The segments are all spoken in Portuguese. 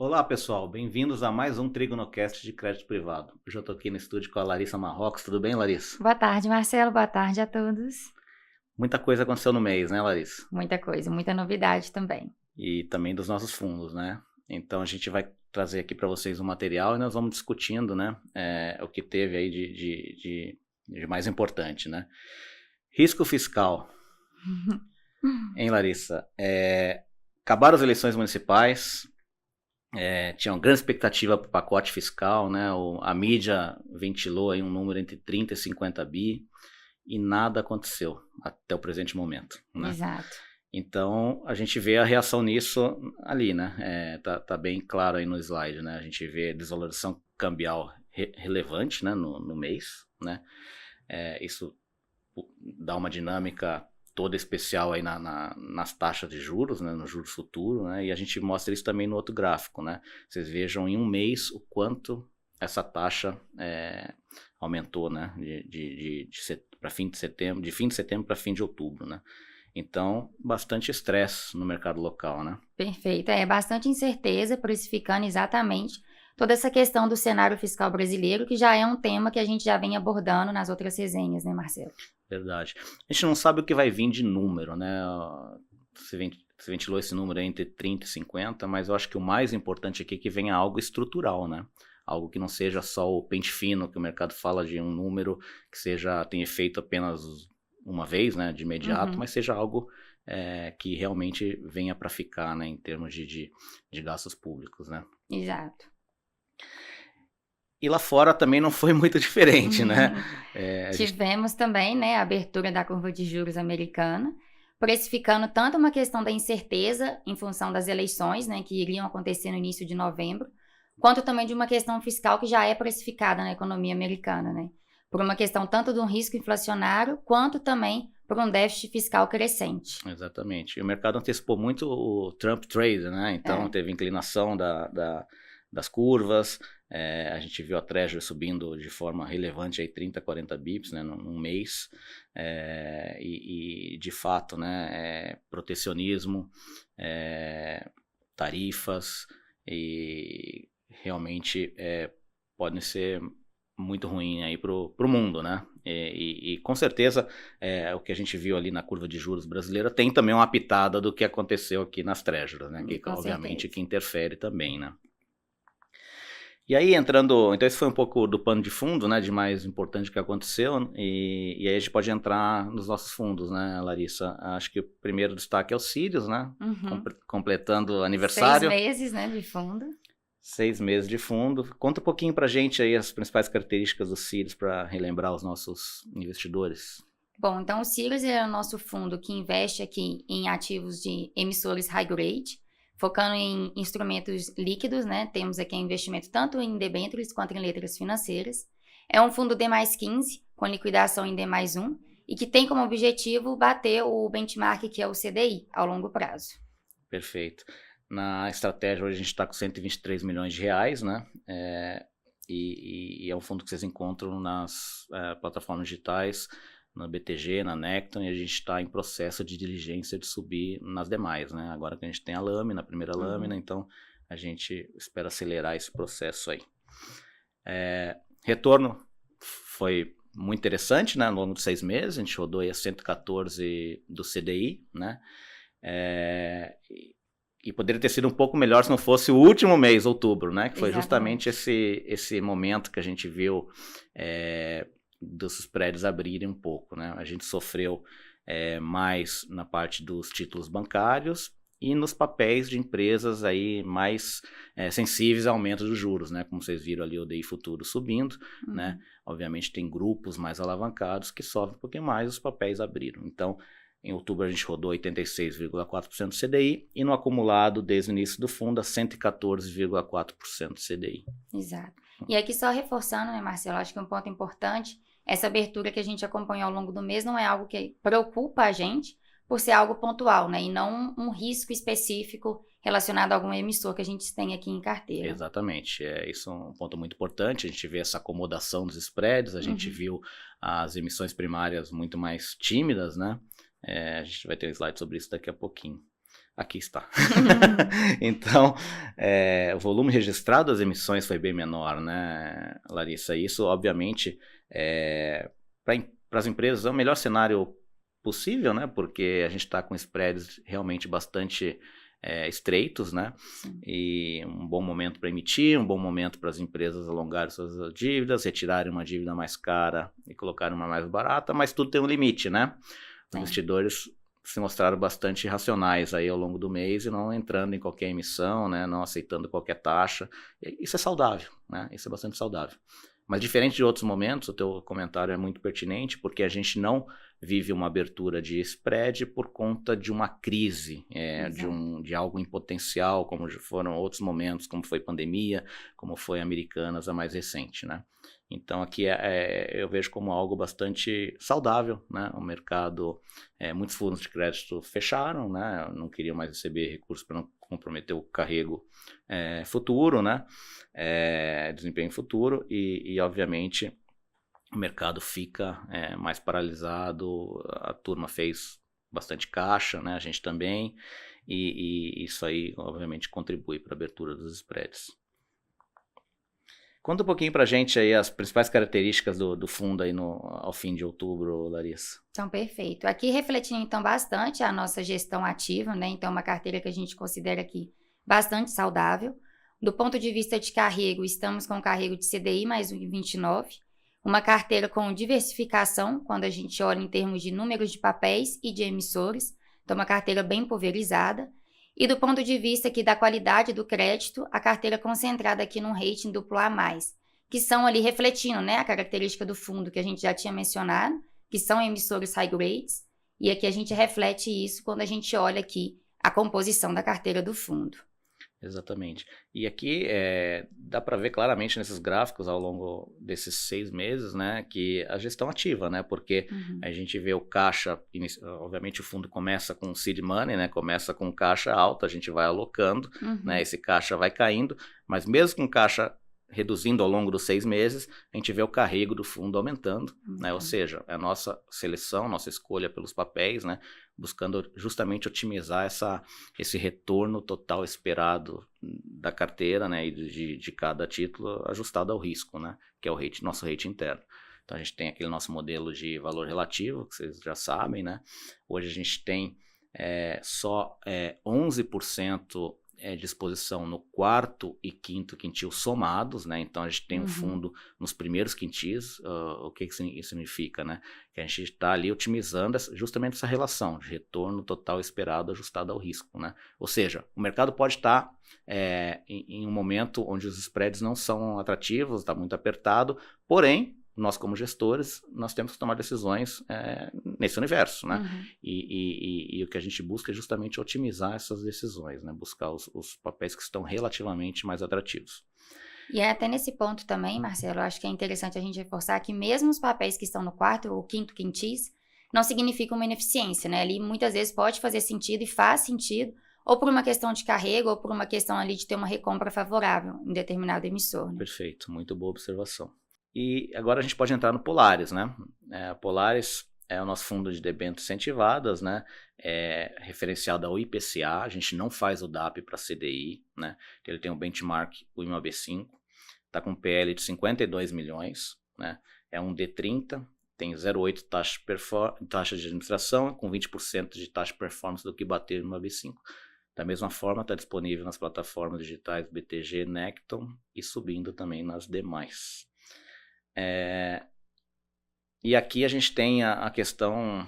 Olá pessoal, bem-vindos a mais um TrigonoCast de crédito privado. Hoje eu estou aqui no estúdio com a Larissa Marrocos. Tudo bem, Larissa? Boa tarde, Marcelo. Boa tarde a todos. Muita coisa aconteceu no mês, né, Larissa? Muita coisa, muita novidade também. E também dos nossos fundos, né? Então a gente vai trazer aqui para vocês um material e nós vamos discutindo, né, o que teve aí de mais importante, né? Risco fiscal, hein, Larissa? Acabaram as eleições municipais. Tinha uma grande expectativa para o pacote fiscal, né? A mídia ventilou aí um número entre 30 e 50 bi e nada aconteceu até o presente momento, né? Exato. Então a gente vê a reação nisso ali, né? Tá bem claro aí no slide, né? A gente vê desvalorização cambial relevante, né? No mês, né? Isso dá uma dinâmica toda especial aí nas taxas de juros, né, no juros futuro, né, e a gente mostra isso também no outro gráfico, né, vocês vejam em um mês o quanto essa taxa aumentou, né, para fim de setembro para fim de outubro, né, então bastante estresse no mercado local, né. Perfeito. Bastante incerteza, precificando exatamente toda essa questão do cenário fiscal brasileiro, que já é um tema que a gente já vem abordando nas outras resenhas, né, Marcelo? Verdade. A gente não sabe o que vai vir de número, né? Você ventilou esse número aí entre 30 e 50, mas eu acho que o mais importante aqui é que venha algo estrutural, né? Algo que não seja só o pente fino, que o mercado fala de um número que tenha efeito apenas uma vez, né, de imediato, mas seja algo que realmente venha para ficar, né, em termos de gastos públicos, né? Exato. E lá fora também não foi muito diferente, né? Tivemos também, né, a abertura da curva de juros americana, precificando tanto uma questão da incerteza em função das eleições, né, que iriam acontecer no início de novembro, quanto também de uma questão fiscal que já é precificada na economia americana, né? Por uma questão tanto de um risco inflacionário, quanto também por um déficit fiscal crescente. Exatamente. E o mercado antecipou muito o Trump Trade, né? Então teve inclinação das curvas, a gente viu a Treasury subindo de forma relevante aí 30, 40 bips, né, num mês, e de fato, né, protecionismo, tarifas, e realmente podem ser muito ruim aí pro mundo, né? E com certeza o que a gente viu ali na curva de juros brasileira tem também uma pitada do que aconteceu aqui nas Treasuries, né? Que obviamente que interfere também, né? E aí então esse foi um pouco do pano de fundo, né, de mais importante que aconteceu, e aí a gente pode entrar nos nossos fundos, né, Larissa? Acho que o primeiro destaque é o Sirius, né, completando aniversário. 6 meses, né, de fundo. 6 meses de fundo. Conta um pouquinho pra gente aí as principais características do Sirius para relembrar os nossos investidores. Bom, então o Sirius é o nosso fundo que investe aqui em ativos de emissores high grade, focando em instrumentos líquidos, né? Temos aqui investimento tanto em debêntures quanto em letras financeiras. É um fundo D+15, com liquidação em D+1, e que tem como objetivo bater o benchmark, que é o CDI, ao longo prazo. Perfeito. Na estratégia hoje a gente está com 123 milhões de reais, né? E é um fundo que vocês encontram nas plataformas digitais, na BTG, na Necton, e a gente está em processo de diligência de subir nas demais, né? Agora que a gente tem a lâmina, a primeira lâmina, então a gente espera acelerar esse processo aí. Retorno foi muito interessante, né? Ao longo de 6 meses, a gente rodou aí a 114 do CDI, né? E poderia ter sido um pouco melhor se não fosse o último mês, outubro, né? Que foi justamente esse momento que a gente viu dos spreads abrirem um pouco, né? A gente sofreu mais na parte dos títulos bancários e nos papéis de empresas aí mais sensíveis ao aumento dos juros, né? Como vocês viram ali o DI futuro subindo, né? Obviamente tem grupos mais alavancados que sofrem um pouquinho mais, os papéis abriram. Então, em outubro a gente rodou 86,4% do CDI e no acumulado desde o início do fundo a 114,4% do CDI. Exato. E aqui só reforçando, né, Marcelo, acho que um ponto importante, essa abertura que a gente acompanhou ao longo do mês não é algo que preocupa a gente por ser algo pontual, né, e não um risco específico relacionado a algum emissor que a gente tem aqui em carteira. Exatamente, isso é um ponto muito importante, a gente vê essa acomodação dos spreads, a gente viu as emissões primárias muito mais tímidas, né? A gente vai ter um slide sobre isso daqui a pouquinho. aqui está. Então, o volume registrado das emissões foi bem menor, né, Larissa? Isso, obviamente, para as empresas é o melhor cenário possível, né? Porque a gente está com spreads realmente bastante estreitos, né? Sim. E um bom momento para emitir, um bom momento para as empresas alongarem suas dívidas, retirarem uma dívida mais cara e colocarem uma mais barata, mas tudo tem um limite, né? Os investidores se mostraram bastante racionais aí ao longo do mês e não entrando em qualquer emissão, né? Não aceitando qualquer taxa. Isso é saudável, né? Isso é bastante saudável. Mas diferente de outros momentos, o teu comentário é muito pertinente, porque a gente não vive uma abertura de spread por conta de uma crise, de algo em potencial, como foram outros momentos, como foi pandemia, como foi Americanas, a mais recente, né? Então aqui eu vejo como algo bastante saudável, né? O mercado, muitos fundos de crédito fecharam, né? Não queriam mais receber recursos para não comprometer o carrego futuro, né? Desempenho futuro e obviamente o mercado fica mais paralisado, a turma fez bastante caixa, né? A gente também, e isso aí obviamente contribui para a abertura dos spreads. Conta um pouquinho pra gente aí as principais características do fundo aí ao fim de outubro, Larissa. Então, perfeito. Aqui refletindo então bastante a nossa gestão ativa, né? Então, uma carteira que a gente considera aqui bastante saudável. Do ponto de vista de carrego, estamos com um carrego de CDI mais 1,29, uma carteira com diversificação, quando a gente olha em termos de números de papéis e de emissores, então uma carteira bem pulverizada. E do ponto de vista aqui da qualidade do crédito, a carteira concentrada aqui num rating AA+, que são ali refletindo, né, a característica do fundo que a gente já tinha mencionado, que são emissores high grades, e aqui a gente reflete isso quando a gente olha aqui a composição da carteira do fundo. Exatamente. E aqui dá para ver claramente nesses gráficos ao longo desses 6 meses, né, que a gestão ativa, né, porque a gente vê o caixa, obviamente o fundo começa com seed money, né, começa com caixa alto, a gente vai alocando, né, esse caixa vai caindo, mas mesmo com caixa reduzindo ao longo dos 6 meses, a gente vê o carrego do fundo aumentando, né? Ou seja, a nossa seleção, nossa escolha pelos papéis, né? Buscando justamente otimizar esse retorno total esperado da carteira, né? E de cada título ajustado ao risco, né? Que é o nosso rating interno. Então a gente tem aquele nosso modelo de valor relativo, que vocês já sabem, né? Hoje a gente tem só 11% de exposição no quarto e quinto quintil somados, né? Então a gente tem um fundo nos primeiros quintis. O que isso significa, né? Que a gente está ali otimizando justamente essa relação de retorno total esperado ajustado ao risco, né? Ou seja, o mercado pode estar em um momento onde os spreads não são atrativos, está muito apertado, porém nós como gestores, nós temos que tomar decisões nesse universo, né? E o que a gente busca é justamente otimizar essas decisões, né? Buscar os papéis que estão relativamente mais atrativos. E até nesse ponto também, Marcelo, eu acho que é interessante a gente reforçar que mesmo os papéis que estão no quarto ou quinto quintis, não significam uma ineficiência, né? Ali muitas vezes pode fazer sentido e faz sentido, ou por uma questão de carrego, ou por uma questão ali de ter uma recompra favorável em determinado emissor, né? Perfeito, muito boa observação. E agora a gente pode entrar no Polaris, né? Polaris é o nosso fundo de debêntures incentivadas, né? Referenciado ao IPCA, a gente não faz o DAP para CDI, né? Ele tem um benchmark, o IMAB5, está com PL de 52 milhões, né? É um D30, tem 0,8 taxa de administração, com 20% de taxa de performance do que bater no IMAB5. Da mesma forma, está disponível nas plataformas digitais BTG, Necton e subindo também nas demais. E aqui a gente tem a questão,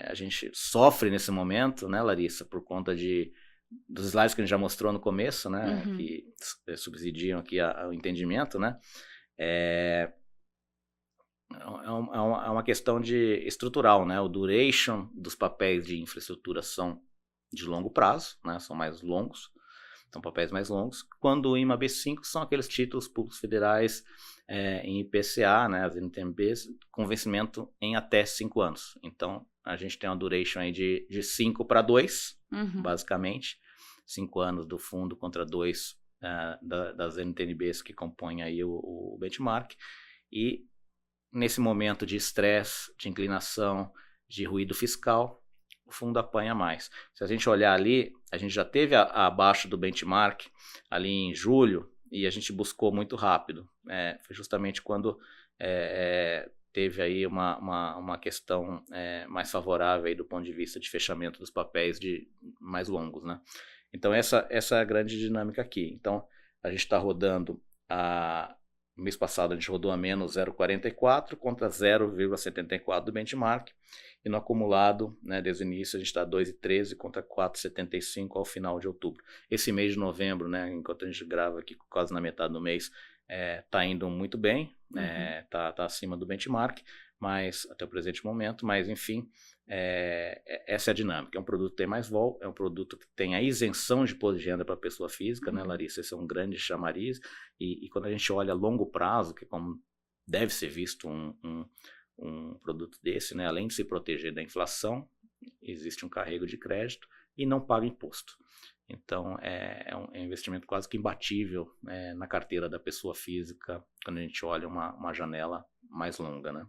a gente sofre nesse momento, né, Larissa, por conta dos slides que a gente já mostrou no começo, né, que subsidiam aqui o entendimento, né, é uma questão estrutural, né, o duration dos papéis de infraestrutura são de longo prazo, né, são mais longos, são papéis mais longos, quando o IMAB5 são aqueles títulos públicos federais em IPCA, né, as NTNBs, com vencimento em até 5 anos. Então, a gente tem uma duration aí de 5 para 2, basicamente. 5 anos do fundo contra 2 das NTNBs que compõem aí o benchmark. E nesse momento de estresse, de inclinação, de ruído fiscal, o fundo apanha mais. Se a gente olhar ali, a gente já teve abaixo do benchmark ali em julho e a gente buscou muito rápido. Foi justamente quando teve aí uma questão mais favorável aí do ponto de vista de fechamento dos papéis mais longos, né? Então essa é a grande dinâmica aqui. Então a gente está rodando no mês passado a gente rodou a menos 0,44 contra 0,74 do benchmark. E no acumulado, né, desde o início, a gente está 2,13 contra 4,75 ao final de outubro. Esse mês de novembro, né, enquanto a gente grava aqui quase na metade do mês, está indo muito bem, tá acima do benchmark, mas até o presente momento, mas enfim, essa é a dinâmica. É um produto que tem mais vol, é um produto que tem a isenção de imposto de renda para a pessoa física, né, Larissa? Esse é um grande chamariz, e quando a gente olha a longo prazo, que como deve ser visto um produto desse, né, além de se proteger da inflação, existe um carrego de crédito e não paga imposto. Então, é um investimento quase que imbatível na carteira da pessoa física, quando a gente olha uma janela mais longa, né?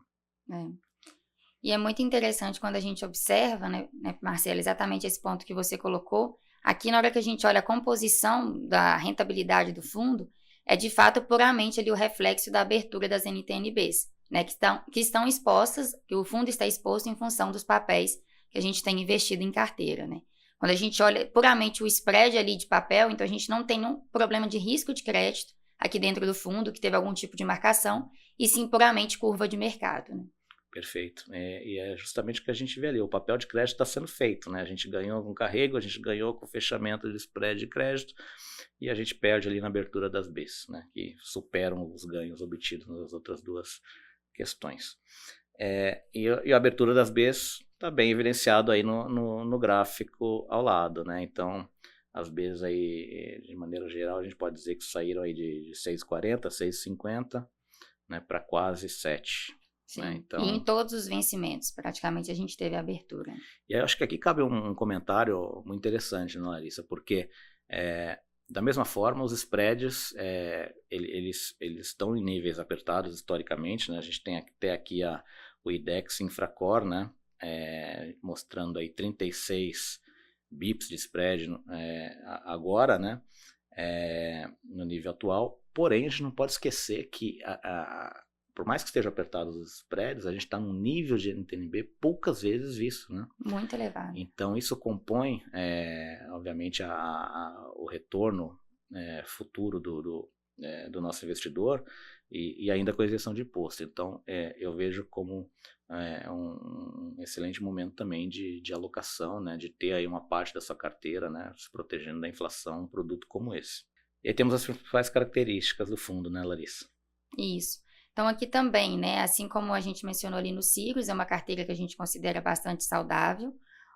E é muito interessante quando a gente observa, né, Marcelo, exatamente esse ponto que você colocou. Aqui, na hora que a gente olha a composição da rentabilidade do fundo, é de fato puramente ali o reflexo da abertura das NTN-Bs, né, que estão expostas, que o fundo está exposto em função dos papéis que a gente tem investido em carteira, né? Quando a gente olha puramente o spread ali de papel, então a gente não tem um problema de risco de crédito aqui dentro do fundo, que teve algum tipo de marcação, e sim puramente curva de mercado, né? Perfeito. E é justamente o que a gente vê ali. O papel de crédito está sendo feito, né? A gente ganhou com carrego, a gente ganhou com o fechamento de spread de crédito e a gente perde ali na abertura das Bs, né? Que superam os ganhos obtidos nas outras duas questões. E a abertura das Bs está bem evidenciado aí no gráfico ao lado, né? Então, as Bs aí, de maneira geral, a gente pode dizer que saíram aí de 6,40, 6,50, né? Para quase 7. Sim, né? Então, e em todos os vencimentos, praticamente, a gente teve a abertura. E eu acho que aqui cabe um comentário muito interessante, né, Larissa? Porque, da mesma forma, os spreads, eles estão em níveis apertados historicamente, né? A gente tem até aqui o IDEX Infracore, né? Mostrando aí 36 bips de spread agora, né? No nível atual. Porém, a gente não pode esquecer que por mais que estejam apertados os spreads, a gente está num nível de NTN-B poucas vezes visto, né? Muito elevado. Então, isso compõe, obviamente, o retorno futuro do nosso investidor e ainda com a isenção de imposto. Então, eu vejo como um excelente momento também de alocação, né? De ter aí uma parte da sua carteira, né? Se protegendo da inflação, um produto como esse. E aí temos as principais características do fundo, né, Larissa? Isso. Então, aqui também, né, assim como a gente mencionou ali no Sirius, é uma carteira que a gente considera bastante saudável.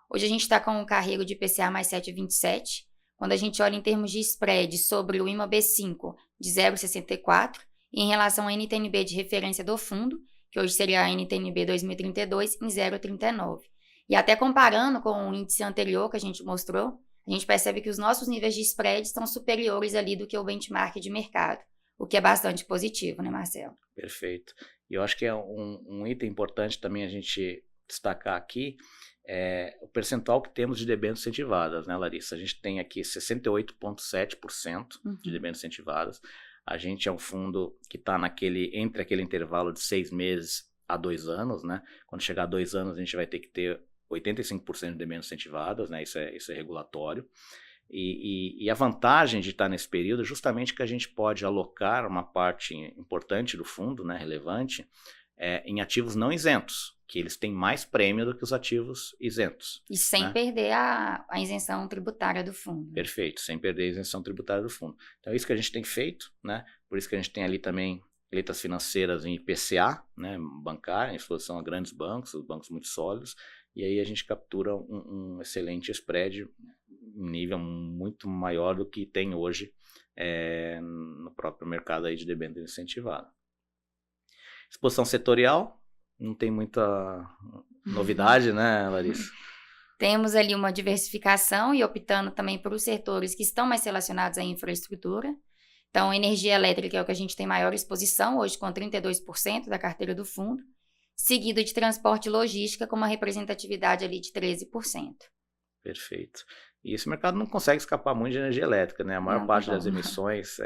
Hoje a gente está com um carrego de IPCA mais 7,27. Quando a gente olha em termos de spread sobre o IMAB5 de 0,64, e em relação à NTN-B de referência do fundo, que hoje seria a NTN-B 2032, em 0,39. E até comparando com o índice anterior que a gente mostrou, a gente percebe que os nossos níveis de spread estão superiores ali do que o benchmark de mercado, o que é bastante positivo, né, Marcelo? Perfeito. E eu acho que é um item importante também a gente destacar aqui, o percentual que temos de debêntures incentivadas, né, Larissa? A gente tem aqui 68,7% de debêntures incentivadas. A gente é um fundo que está entre aquele intervalo de 6 meses a 2 anos, né? Quando chegar a 2 anos, a gente vai ter que ter 85% de debêntures incentivadas, né? Isso é regulatório. E a vantagem de estar nesse período é justamente que a gente pode alocar uma parte importante do fundo, né, relevante, em ativos não isentos, que eles têm mais prêmio do que os ativos isentos. E sem perder a isenção tributária do fundo. Perfeito, sem perder a isenção tributária do fundo. Então é isso que a gente tem feito, né? Por isso que a gente tem ali também letras financeiras em IPCA, né, bancária, em exposição a grandes bancos, os bancos muito sólidos, e aí a gente captura um excelente spread, um nível muito maior do que tem hoje no próprio mercado aí de debênture incentivada. Exposição setorial, não tem muita novidade, né, Larissa? Temos ali uma diversificação e optando também por os setores que estão mais relacionados à infraestrutura. Então, energia elétrica é o que a gente tem maior exposição, hoje com 32% da carteira do fundo, seguido de transporte e logística com uma representatividade ali de 13%. Perfeito. E esse mercado não consegue escapar muito de energia elétrica, né? A maior parte das emissões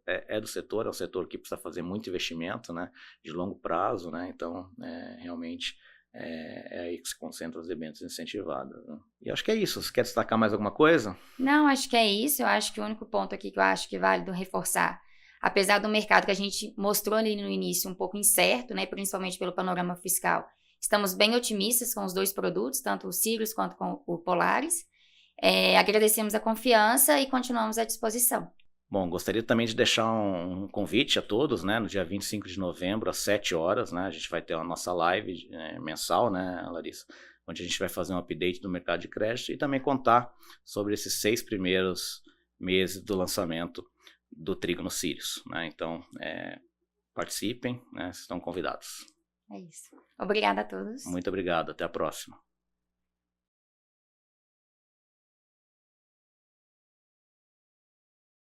é do setor, é um setor que precisa fazer muito investimento, né? De longo prazo, né? Então, realmente, é aí que se concentram os debêntures incentivadas, né? E acho que é isso. Você quer destacar mais alguma coisa? Não, acho que é isso. Eu acho que o único ponto aqui que eu acho que é válido reforçar, apesar do mercado que a gente mostrou ali no início um pouco incerto, né? Principalmente pelo panorama fiscal, estamos bem otimistas com os dois produtos, tanto o Sirius quanto com o Polaris. Agradecemos a confiança e continuamos à disposição. Bom, gostaria também de deixar um convite a todos, né? No dia 25 de novembro, às 7 horas, né? A gente vai ter a nossa live mensal, né, Larissa? Onde a gente vai fazer um update do mercado de crédito e também contar sobre esses 6 primeiros meses do lançamento do Trígono Sirius, né? Então, participem, né? Vocês estão convidados. É isso. Obrigada a todos. Muito obrigado. Até a próxima.